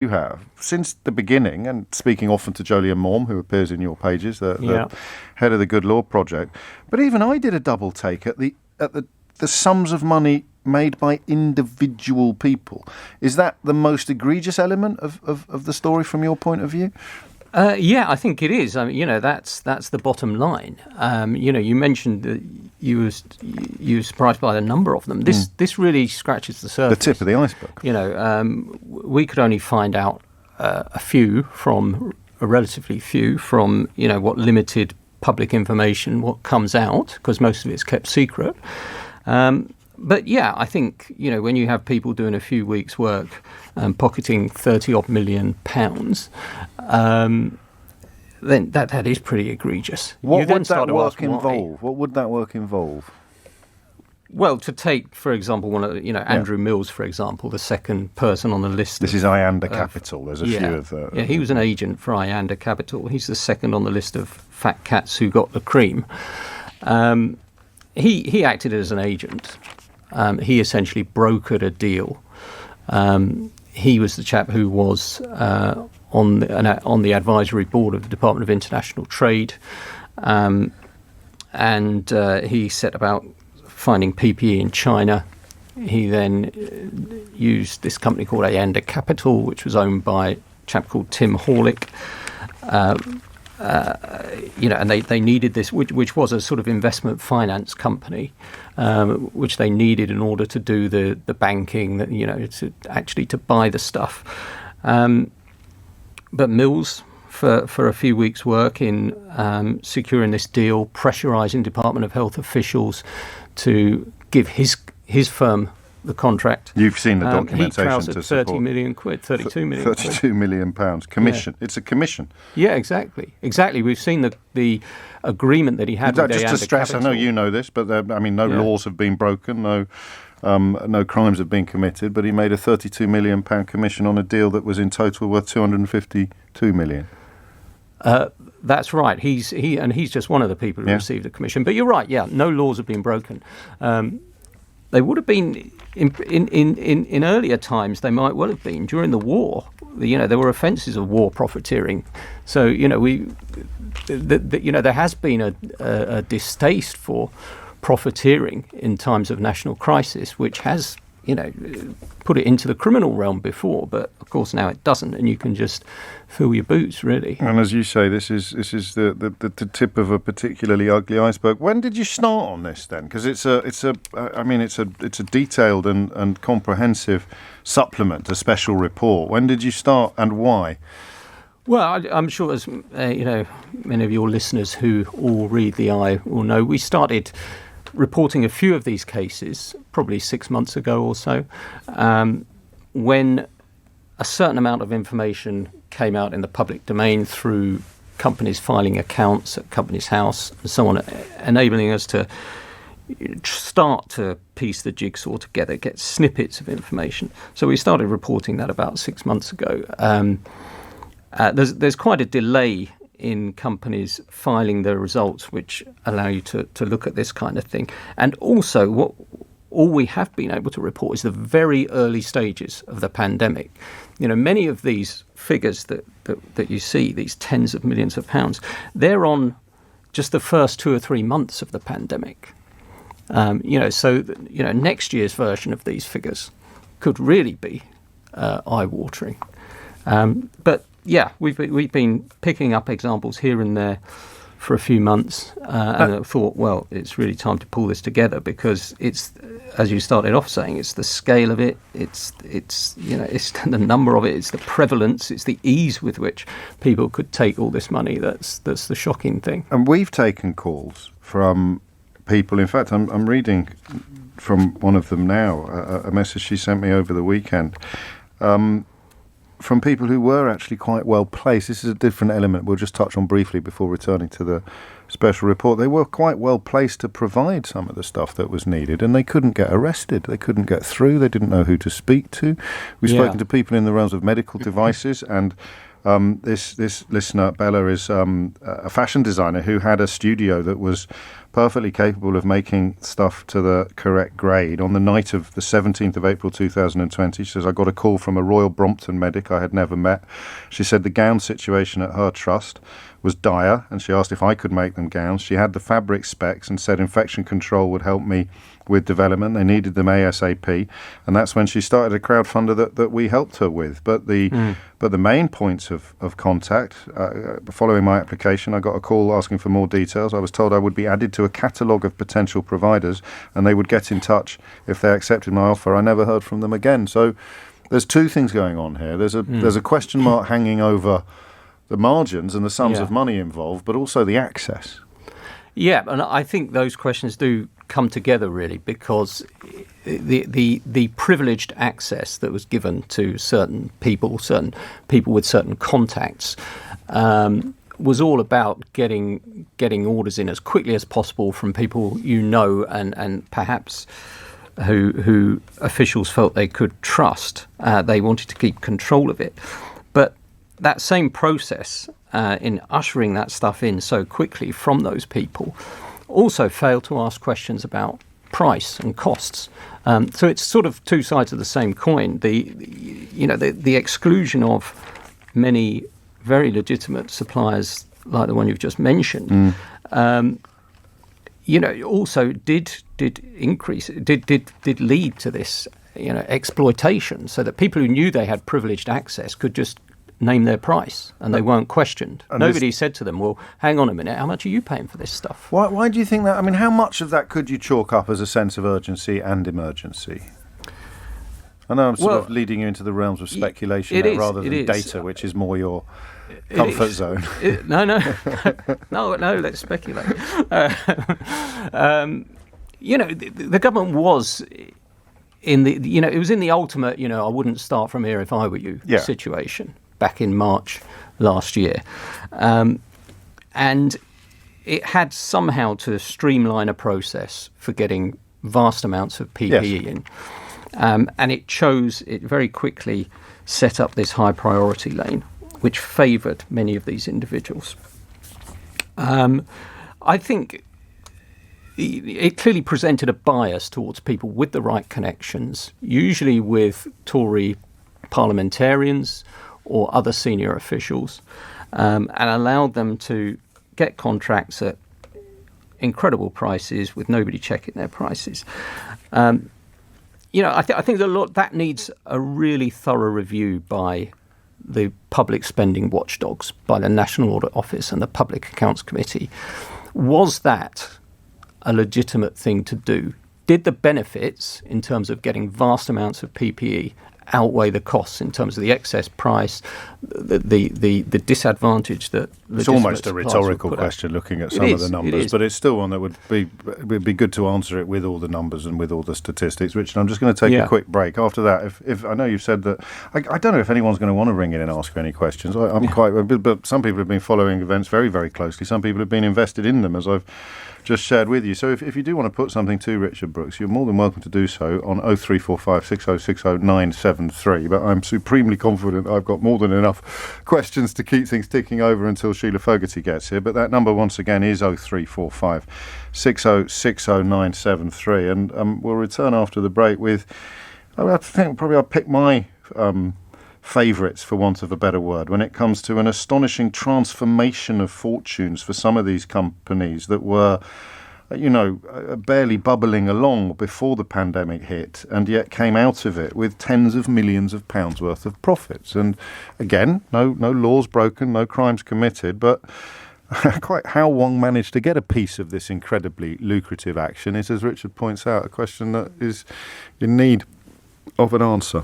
you have since the beginning, and speaking often to Jolyon Morm, who appears in your pages, the head of the Good Law Project. But even I did a double take at the sums of money made by individual people. Is that the most egregious element of the story from your point of view? Yeah, I think it is. I mean, that's the bottom line. You mentioned that you were surprised by the number of them. This really scratches the surface. The tip of the iceberg. We could only find out a relatively few from what limited public information what comes out, because most of it's kept secret. But yeah, I think when you have people doing a few weeks' work and pocketing £30-odd million. Then that is pretty egregious. What would that work involve? What would that work involve? Well, to take, for example, Andrew Mills, for example, the second person on the list. This is Ayanda Capital. There's a few of the... Yeah, he was an agent for Ayanda Capital. He's the second on the list of fat cats who got the cream. He acted as an agent. He essentially brokered a deal. He was the chap who was on the advisory board of the Department of International Trade, and he set about finding PPE in China. He then used this company called Ayanda Capital, which was owned by a chap called Tim Horlick. And they needed this, which was a sort of investment finance company, which they needed in order to do the banking, to buy the stuff. But Mills, for a few weeks' work in securing this deal, pressurising Department of Health officials to give his firm the contract. You've seen the documentation he trousered to support. 30 million quid, 32 million quid. 32 million pounds. Commission. Yeah. It's a commission. Yeah, exactly. We've seen the agreement that he had with just to stress, Capital. I know you know this, but no laws have been broken, no crimes have been committed, but he made a 32 million pound commission on a deal that was in total worth 252 million. That's right. He's just one of the people who received a commission. But you're right. Yeah, no laws have been broken. They would have been in earlier times. They might well have been during the war. There were offences of war profiteering. So there has been a distaste for profiteering in times of national crisis, which has put it into the criminal realm before, but of course now it doesn't, and you can just fill your boots, really. And as you say, this is the tip of a particularly ugly iceberg. When did you start on this then? Because it's a detailed and comprehensive supplement, a special report. When did you start and why? Well, I'm sure, as many of your listeners who all read the Eye will know, we started reporting a few of these cases probably 6 months ago or so, when a certain amount of information came out in the public domain through companies filing accounts at Companies House and so on, enabling us to start to piece the jigsaw together, get snippets of information. So we started reporting that about 6 months ago. There's quite a delay in companies filing their results, which allow you to look at this kind of thing. And also, all we have been able to report is the very early stages of the pandemic. Many of these figures that you see, these tens of millions of pounds, they're on just the first 2 or 3 months of the pandemic. Next year's version of these figures could really be eye-watering. But yeah, we've been picking up examples here and there for a few months, and I thought, well, it's really time to pull this together, because it's, as you started off saying, it's the scale of it, it's the number of it, it's the prevalence, it's the ease with which people could take all this money that's the shocking thing. And we've taken calls from people. In fact, I'm reading from one of them now, a message she sent me over the weekend. From people who were actually quite well placed. This is a different element we'll just touch on briefly before returning to the special report. They were quite well placed to provide some of the stuff that was needed, and they couldn't get arrested. They couldn't get through. They didn't know who to speak to. We've spoken to people in the realms of medical devices, and this listener, Bella, is a fashion designer who had a studio that was perfectly capable of making stuff to the correct grade. On the night of the 17th of April 2020, she says, I got a call from a Royal Brompton medic I had never met. She said the gown situation at her trust was dire, and she asked if I could make them gowns. She had the fabric specs and said infection control would help me with development. They needed them ASAP, and that's when she started a crowdfunder that we helped her with. But the main points of contact, following my application, I got a call asking for more details. I was told I would be added to a catalogue of potential providers, and they would get in touch if they accepted my offer. I never heard from them again. So there's two things going on here. There's a question mark hanging over the margins and the sums of money involved, but also the access. Yeah, and I think those questions do come together really, because the privileged access that was given to certain people with certain contacts, was all about getting orders in as quickly as possible from people and perhaps who officials felt they could trust. They wanted to keep control of it. But that same process in ushering that stuff in so quickly from those people also failed to ask questions about price and costs. So it's sort of two sides of the same coin. The exclusion of many very legitimate suppliers like the one you've just mentioned, also did lead to this, exploitation, so that people who knew they had privileged access could just name their price and they weren't questioned. Nobody said to them, well, hang on a minute, how much are you paying for this stuff? Why do you think that? I mean, how much of that could you chalk up as a sense of urgency and emergency? I know I'm sort of leading you into the realms of speculation rather than data, which is more your comfort zone. No, let's speculate. The government was in the, it was in the ultimate, I wouldn't start from here if I were you situation back in March last year. And it had somehow to streamline a process for getting vast amounts of PPE in. And it very quickly set up this high priority lane, which favoured many of these individuals. I think it clearly presented a bias towards people with the right connections, usually with Tory parliamentarians or other senior officials, and allowed them to get contracts at incredible prices with nobody checking their prices. I think that needs a really thorough review by the public spending watchdogs, by the National Audit Office and the Public Accounts Committee. Was that a legitimate thing to do? Did the benefits in terms of getting vast amounts of PPE outweigh the costs in terms of the excess price, the disadvantage that it's almost a rhetorical question looking at some of the numbers, but it's still one that would be good to answer it with all the numbers and with all the statistics. Richard, I'm just going to take a quick break. After that, if I know you've said that, I don't know if anyone's going to want to ring in and ask any questions. But some people have been following events very, very closely. Some people have been invested in them, as I've just shared with you. So if you do want to put something to Richard Brooks, you're more than welcome to do so on 0345 6060 973. But I'm supremely confident I've got more than enough questions to keep things ticking over until Sheila Fogarty gets here. But that number once again is 0345 6060 973. And we'll return after the break with, I think probably I'll pick my favourites, for want of a better word, when it comes to an astonishing transformation of fortunes for some of these companies that were, barely bubbling along before the pandemic hit, and yet came out of it with tens of millions of pounds worth of profits. And again, no laws broken, no crimes committed, but quite how Wong managed to get a piece of this incredibly lucrative action is, as Richard points out, a question that is in need of an answer.